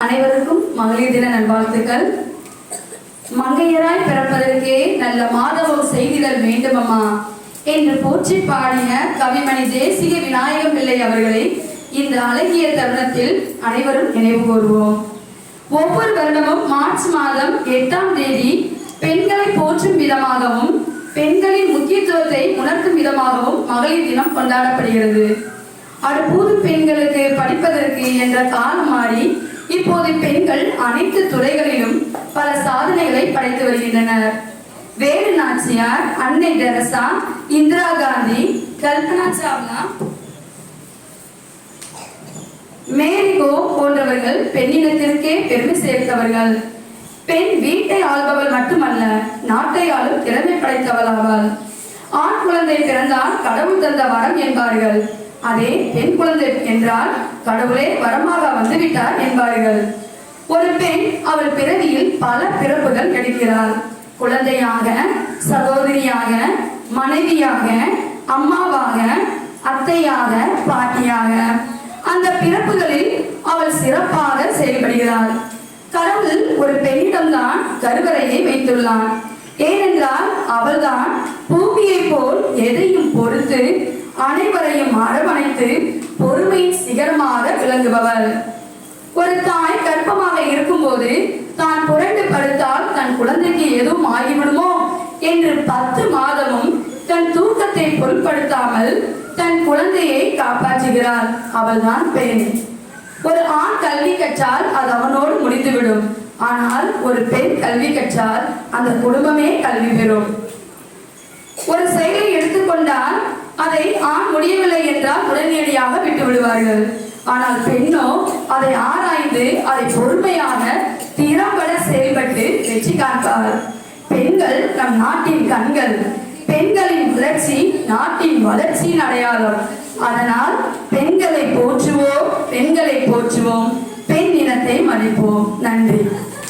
அனைவருக்கும் மகளிர் தின நல்வாழ்த்துக்கள். மங்கையராய் பிறப்பதற்கே நல்ல மாதவம் செய்திகள் வேண்டுமம்மா என்று போற்றி பாடிய கவிமணி தேசிக விநாயகம் பிள்ளை அவர்களை இந்த அழகிய தருணத்தில் அனைவரும் நினைவு கூறுவோம். ஒவ்வொரு வருடமும் மார்ச் மாதம் 8ஆம் தேதி பெண்களை போற்றும் விதமாகவும் பெண்களின் முக்கியத்துவத்தை உணர்த்தும் விதமாகவும் மகளிர் தினம் கொண்டாடப்படுகிறது. அடுப்பூது பெண்களுக்கு படிப்பதற்கு என்ற காலம் மாறி இப்போது பெண்கள் அனைத்து துறைகளிலும் பல சாதனைகளை படைத்து வருகின்றனர். வேலு நாச்சியார், அன்னை தெரசா, இந்திரா காந்தி, கல்பனா சாவ்லா, மேரிகோ போன்றவர்கள் பெண்ணினத்திற்கே பெருமை சேர்த்தவர்கள். பெண் வீட்டை ஆள்பவள் மட்டுமல்ல, நாட்டை ஆளும் திறமை படைத்தவள் ஆவாள். ஆண் குழந்தை பிறந்தால் கடவுள் தந்த வரம் என்பார்கள். அதே பெண் குழந்தை என்றால் கடவுளே வரமாக வந்துவிட்டார் என்பார்கள். ஒரு பெண் அவள் பிறவியில் பல பிறப்புகள் எடுக்கிறாள். குழந்தையாக, சகோதரியாக, மனைவியாக, அம்மாவாக, அத்தையாக, பாட்டியாக. அந்த பிறப்புகளில் அவள் சிறப்பாக செயல்படுகிறாள். கடவுள் ஒரு பெண்ணிடம்தான் கருவறையை வைத்துள்ளான். ஏனென்றால் அவள்தான் பூமியை போல் எதையும் பொறுத்து அனைவரையும் அரவணைத்து பொறுமையின் சிகரமாக விளங்குபவள். ஒரு தாய் கர்ப்பமாக இருக்கும் போது தான் புரண்டு படுத்தால் தன் குழந்தைக்கு எதுவும் ஆகிவிடுமோ என்று 10 மாதமும் தன் தூக்கத்தை பொருட்படுத்தாமல் தன் குழந்தையை காப்பாற்றுகிறாள். அவள்தான் பெண். ஒரு ஆண் கல்வி கற்றால் அது அவனோடு முடிந்துவிடும். ஆனால் ஒரு பெண் கல்வி கற்றால் அந்த குடும்பமே கல்வி பெறும். ஒரு செயலை எடுத்துக்கொண்டால் அதை ஆண் முடியவில்லை என்றால் உடனடியாக விட்டு விடுவார்கள். ஆனால் பெண்ணோ அதை ஆராய்ந்து அதை பொறுமையாக திறம்பட செயல்பட்டு வெற்றி காண்பார். பெண்கள் நம் நாட்டின் கண்கள். பெண்களின் வளர்ச்சி நாட்டின் வளர்ச்சியின் அடையாளம். அதனால் பெண்களை போற்றுவோம், பெண்களை போற்றுவோம், பெண் இனத்தை மதிப்போம். நன்றி.